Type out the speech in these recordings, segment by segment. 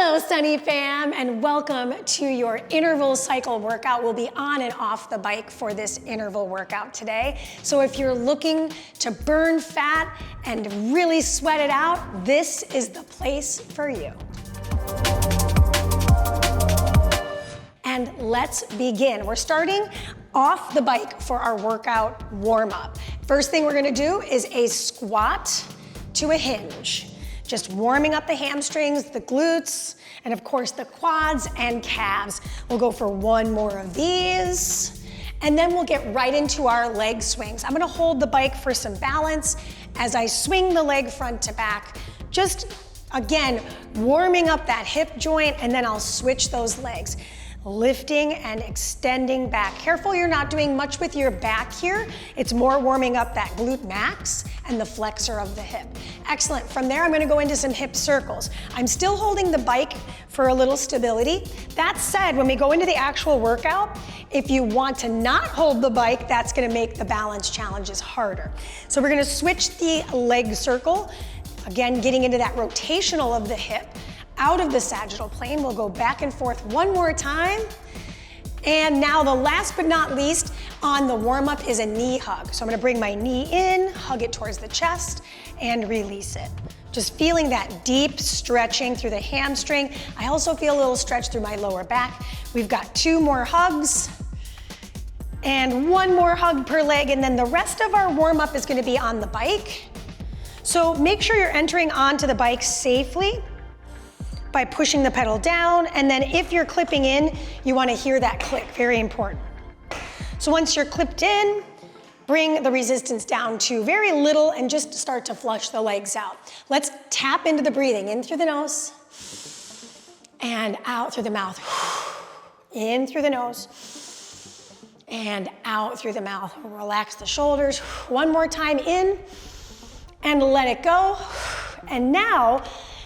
Hello, Sunny fam, and welcome to your interval cycle workout. We'll be on and off the bike for this interval workout today. So if you're looking to burn fat and really sweat it out, this is the place for you. And let's begin. We're starting off the bike for our workout warm-up. First thing we're gonna do is a squat to a hinge. Just warming up the hamstrings, the glutes, and of course the quads and calves. We'll go for one more of these, and then we'll get right into our leg swings. I'm gonna hold the bike for some balance as I swing the leg front to back. Just, again, warming up that hip joint, and then I'll switch those legs. Lifting and extending back. Careful you're not doing much with your back here. It's more warming up that glute max and the flexor of the hip. Excellent. From there, I'm gonna go into some hip circles. I'm still holding the bike for a little stability. That said, when we go into the actual workout, if you want to not hold the bike, that's gonna make the balance challenges harder. So we're gonna switch the leg circle. Again, getting into that rotational of the hip. Out of the sagittal plane, we'll go back and forth one more time. And now the last but not least on the warm-up is a knee hug. So I'm gonna bring my knee in, hug it towards the chest, and release it. Just feeling that deep stretching through the hamstring. I also feel a little stretch through my lower back. We've got 2 more hugs, and 1 more hug per leg, and then the rest of our warm-up is gonna be on the bike. So make sure you're entering onto the bike safely by pushing the pedal down, and then if you're clipping in, you wanna hear that click, very important. So once you're clipped in, bring the resistance down to very little and just start to flush the legs out. Let's tap into the breathing, in through the nose, and out through the mouth. In through the nose, and out through the mouth. Relax the shoulders. One more time, in, and let it go. And now,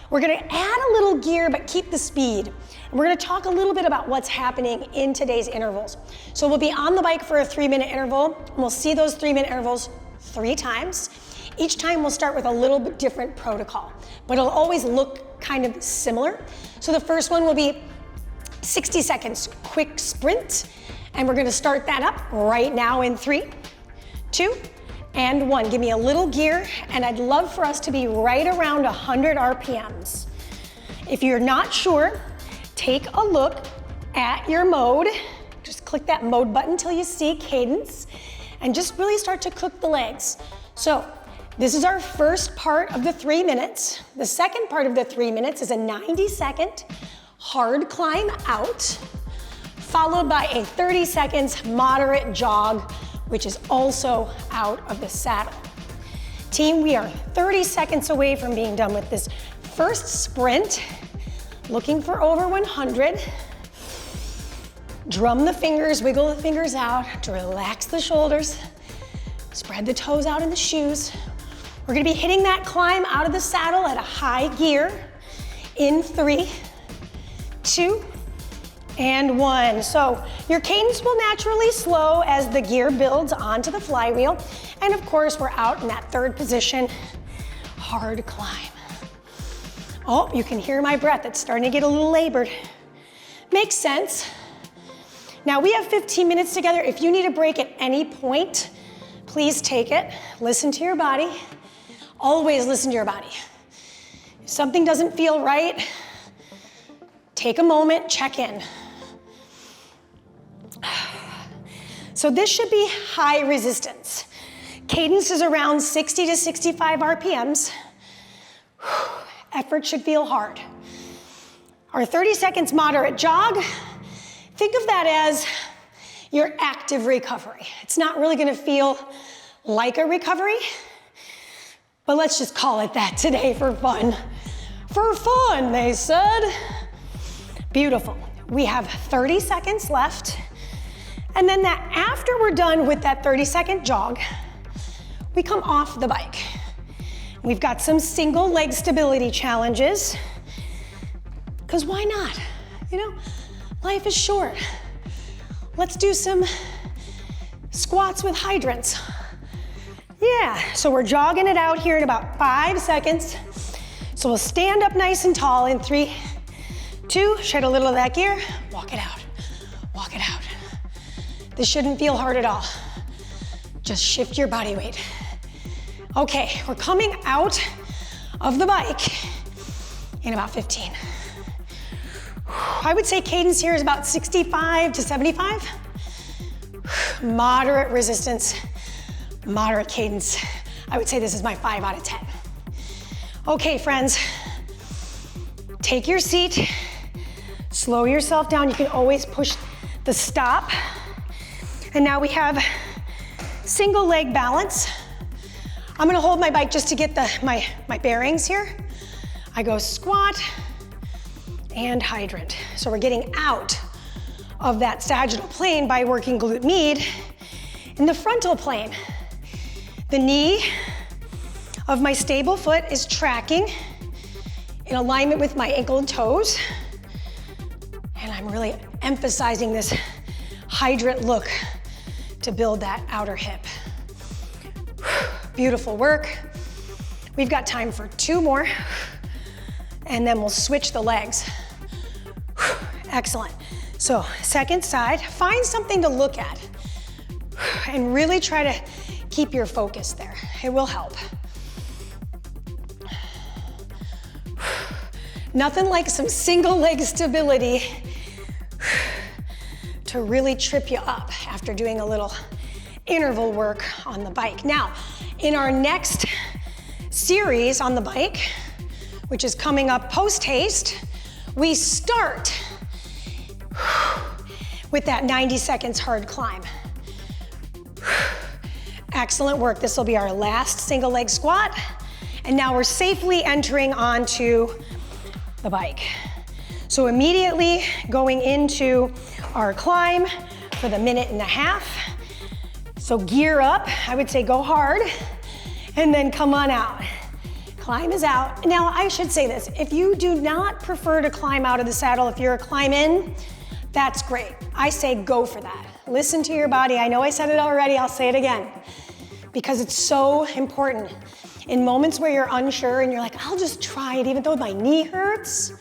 we're gonna add a little gear, but keep the speed. And we're gonna talk a little bit about what's happening in today's intervals. So we'll be on the bike for a 3-minute interval, and we'll see those 3-minute intervals 3 times. Each time we'll start with a little bit different protocol, but it'll always look kind of similar. So the first one will be 60 seconds quick sprint, and we're gonna start that up right now in 3, 2, and 1. Give me a little gear, and I'd love for us to be right around 100 RPMs. If you're not sure, take a look at your mode. Just click that mode button till you see cadence, and just really start to cook the legs. So this is our first part of the 3 minutes. The second part of the 3 minutes is a 90-second hard climb out, followed by a 30 seconds moderate jog, which is also out of the saddle. Team, we are 30 seconds away from being done with this first sprint. Looking for over 100. Drum the fingers, wiggle the fingers out to relax the shoulders. Spread the toes out in the shoes. We're gonna be hitting that climb out of the saddle at a high gear in 3, 2, and 1. So your cadence will naturally slow as the gear builds onto the flywheel. And of course, we're out in that 3rd position, hard climb. Oh, you can hear my breath. It's starting to get a little labored. Makes sense. Now we have 15 minutes together. If you need a break at any point, please take it. Listen to your body. Always listen to your body. If something doesn't feel right, take a moment, check in. So this should be high resistance. Cadence is around 60 to 65 RPMs. Effort should feel hard. Our 30 seconds moderate jog, think of that as your active recovery. It's not really gonna feel like a recovery, but let's just call it that today for fun. For fun, they said. Beautiful. We have 30 seconds left. And then after we're done with that 30-second jog, we come off the bike. We've got some single leg stability challenges, because why not? You know, life is short. Let's do some squats with hydrants. Yeah, so we're jogging it out here in about 5 seconds. So we'll stand up nice and tall in 3, 2, shed a little of that gear, walk it out, walk it out. This shouldn't feel hard at all. Just shift your body weight. Okay, we're coming out of the bike in about 15. I would say cadence here is about 65 to 75. Moderate resistance, moderate cadence. I would say this is my 5 out of 10. Okay, friends, take your seat, slow yourself down. You can always push the stop. And now we have single leg balance. I'm gonna hold my bike just to get my bearings here. I go squat and hydrant. So we're getting out of that sagittal plane by working glute med in the frontal plane. The knee of my stable foot is tracking in alignment with my ankle and toes. And I'm really emphasizing this hydrant look to build that outer hip. Beautiful work. We've got time for 2 more, and then we'll switch the legs. Excellent. So second side, find something to look at and really try to keep your focus there. It will help. Nothing like some single leg stability to really trip you up after doing a little interval work on the bike. Now, in our next series on the bike, which is coming up post-haste, we start with that 90 seconds hard climb. Excellent work. This will be our last single leg squat. And now we're safely entering onto the bike. So immediately going into our climb for the 1.5 minutes. So gear up, I would say go hard, and then come on out. Climb is out. Now I should say this, if you do not prefer to climb out of the saddle, if you're a climb in, that's great. I say go for that. Listen to your body. I know I said it already, I'll say it again, because it's so important. In moments where you're unsure and you're like, I'll just try it even though my knee hurts,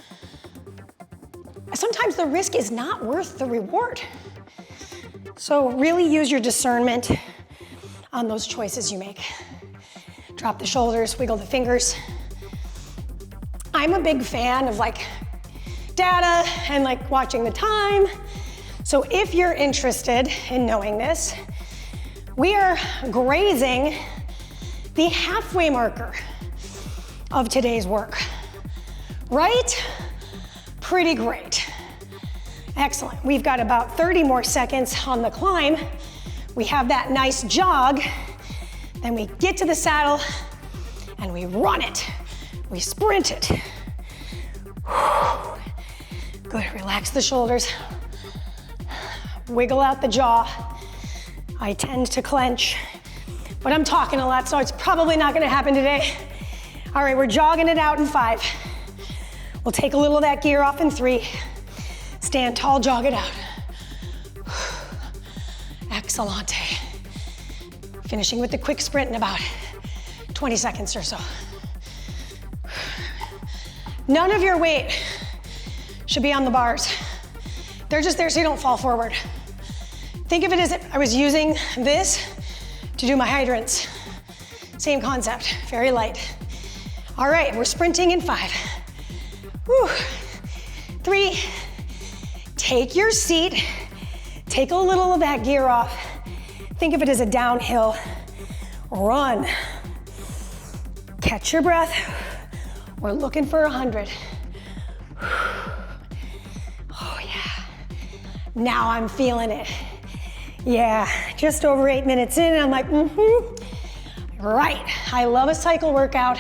sometimes the risk is not worth the reward. So really use your discernment on those choices you make. Drop the shoulders, wiggle the fingers. I'm a big fan of like data and like watching the time. So if you're interested in knowing this, we are grazing the halfway marker of today's work. Right? Pretty great. Excellent. We've got about 30 more seconds on the climb. We have that nice jog. Then we get to the saddle and we run it. We sprint it. Good, relax the shoulders. Wiggle out the jaw. I tend to clench, but I'm talking a lot, so it's probably not gonna happen today. All right, we're jogging it out in 5. We'll take a little of that gear off in 3. Stand tall, jog it out. Excellent. Finishing with the quick sprint in about 20 seconds or so. None of your weight should be on the bars. They're just there so you don't fall forward. Think of it as if I was using this to do my hydrants. Same concept, very light. All right, we're sprinting in 5. Whew. 3, take your seat, take a little of that gear off. Think of it as a downhill run. Catch your breath. We're looking for 100. Oh yeah, now I'm feeling it. Yeah, just over 8 minutes in, and I'm like, right. I love a cycle workout.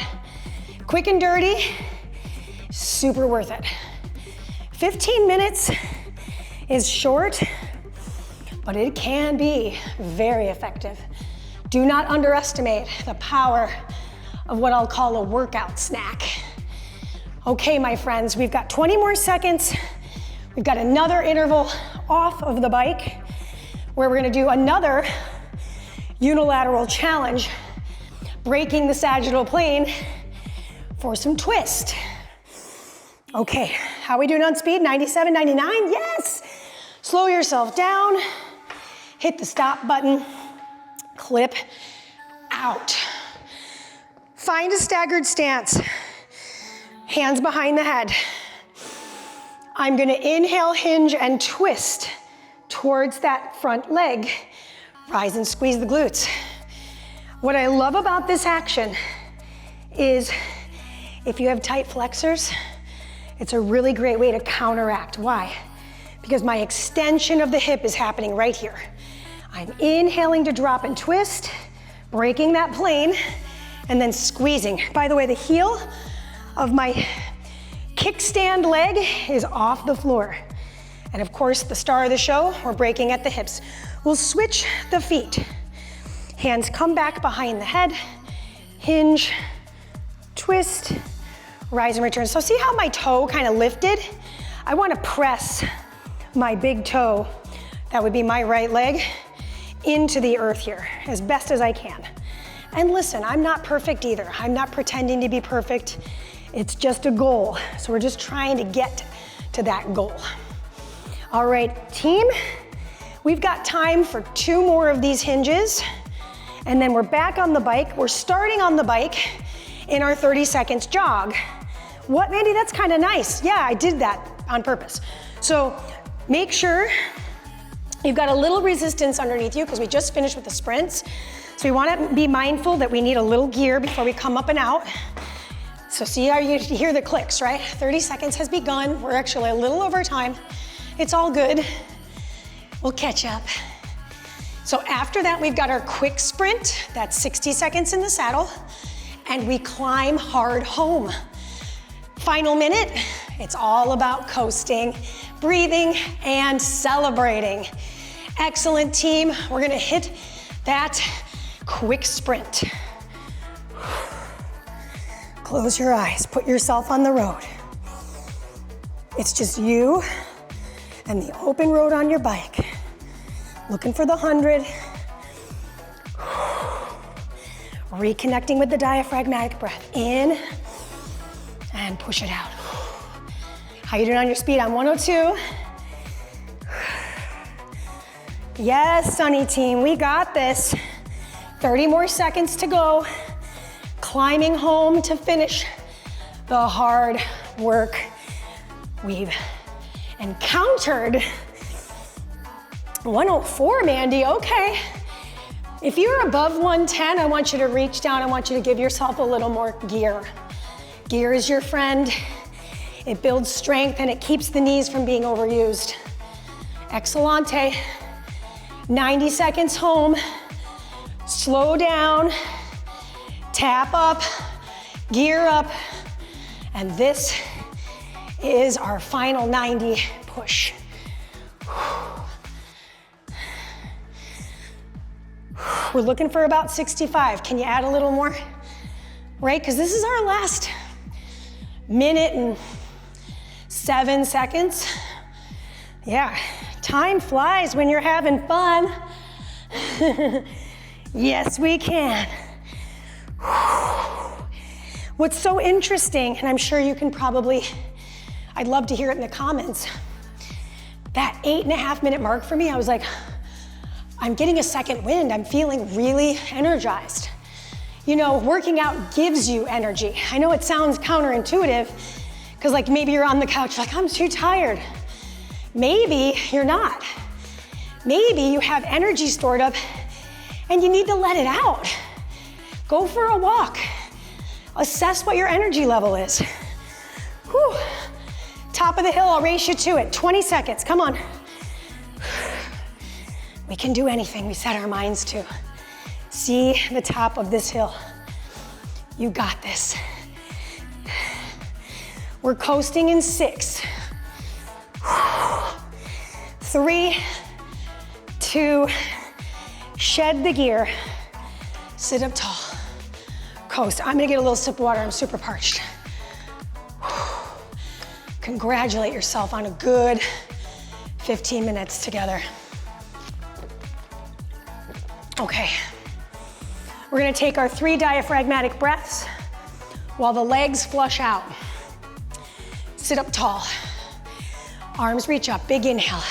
Quick and dirty, super worth it. 15 minutes is short, but it can be very effective. Do not underestimate the power of what I'll call a workout snack. Okay, my friends, we've got 20 more seconds. We've got another interval off of the bike where we're gonna do another unilateral challenge, breaking the sagittal plane for some twist. Okay, how are we doing on speed? 97, 99, yes. Slow yourself down, hit the stop button, clip out. Find a staggered stance, hands behind the head. I'm gonna inhale, hinge, and twist towards that front leg. Rise and squeeze the glutes. What I love about this action is if you have tight flexors, it's a really great way to counteract. Why? Because my extension of the hip is happening right here. I'm inhaling to drop and twist, breaking that plane, and then squeezing. By the way, the heel of my kickstand leg is off the floor. And of course, the star of the show, we're breaking at the hips. We'll switch the feet. Hands come back behind the head, hinge, twist, rise and return. So see how my toe kind of lifted? I want to press my big toe, that would be my right leg, into the earth here as best as I can. And listen, I'm not perfect either. I'm not pretending to be perfect. It's just a goal. So we're just trying to get to that goal. All right, team, we've got time for 2 more of these hinges, and then we're back on the bike. We're starting on the bike in our 30 seconds jog. What, Mandy? That's kind of nice. Yeah, I did that on purpose. So make sure you've got a little resistance underneath you because we just finished with the sprints. So we want to be mindful that we need a little gear before we come up and out. So see how you hear the clicks, right? 30 seconds has begun. We're actually a little over time. It's all good. We'll catch up. So after that, we've got our quick sprint. That's 60 seconds in the saddle. And we climb hard home. Final minute, it's all about coasting, breathing, and celebrating. Excellent, team. We're gonna hit that quick sprint. Close your eyes, put yourself on the road. It's just you and the open road on your bike. Looking for the 100. Reconnecting with the diaphragmatic breath. In and push it out. How you doing on your speed? I'm 102. Yes, Sunny team, we got this. 30 more seconds to go. Climbing home to finish the hard work we've encountered. 104, Mandy, okay. If you're above 110, I want you to reach down. I want you to give yourself a little more gear. Gear is your friend. It builds strength and it keeps the knees from being overused. Excellente. 90 seconds home. Slow down. Tap up. Gear up. And this is our final 90 push. We're looking for about 65. Can you add a little more? Right, because this is our last minute and 7 seconds. Yeah, time flies when you're having fun. Yes, we can. What's so interesting, and I'm sure you can probably, I'd love to hear it in the comments, that 8.5 minute mark for me, I was like, I'm getting a second wind. I'm feeling really energized. You know, working out gives you energy. I know it sounds counterintuitive, because like maybe you're on the couch like, I'm too tired. Maybe you're not. Maybe you have energy stored up and you need to let it out. Go for a walk. Assess what your energy level is. Whew. Top of the hill, I'll race you to it. 20 seconds, come on. We can do anything we set our minds to. See the top of this hill. You got this. We're coasting in 6, 3, 2, shed the gear, sit up tall, coast. I'm gonna get a little sip of water, I'm super parched. Congratulate yourself on a good 15 minutes together. Okay, we're gonna take our 3 diaphragmatic breaths while the legs flush out. Sit up tall. Arms reach up, big inhale.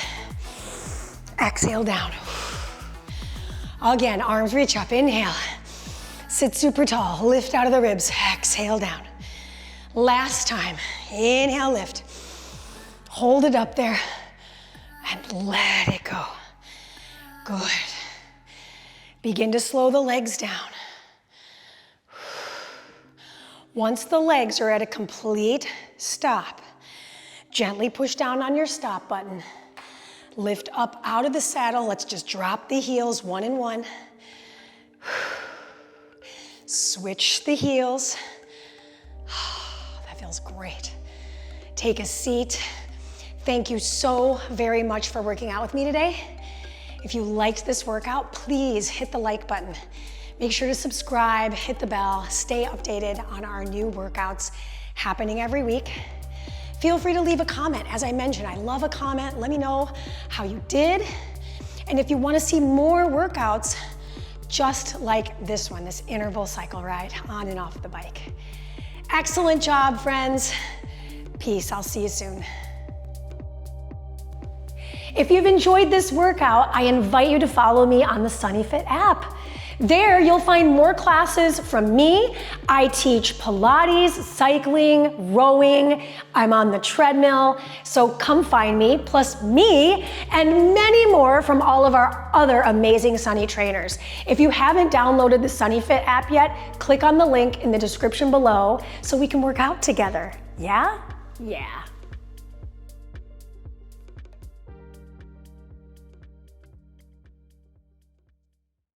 Exhale down. Again, arms reach up, inhale. Sit super tall, lift out of the ribs, exhale down. Last time, inhale, lift. Hold it up there and let it go. Good. Begin to slow the legs down. Once the legs are at a complete stop, gently push down on your stop button. Lift up out of the saddle. Let's just drop the heels one and one. Switch the heels. That feels great. Take a seat. Thank you so very much for working out with me today. If you liked this workout, please hit the like button. Make sure to subscribe, hit the bell, stay updated on our new workouts happening every week. Feel free to leave a comment. As I mentioned, I love a comment. Let me know how you did. And if you want to see more workouts, just like this one, this interval cycle ride on and off the bike. Excellent job, friends. Peace. I'll see you soon. If you've enjoyed this workout, I invite you to follow me on the Sunny Fit app. There, you'll find more classes from me. I teach Pilates, cycling, rowing. I'm on the treadmill, so come find me, plus me and many more from all of our other amazing Sunny trainers. If you haven't downloaded the Sunny Fit app yet, click on the link in the description below so we can work out together. Yeah? Yeah.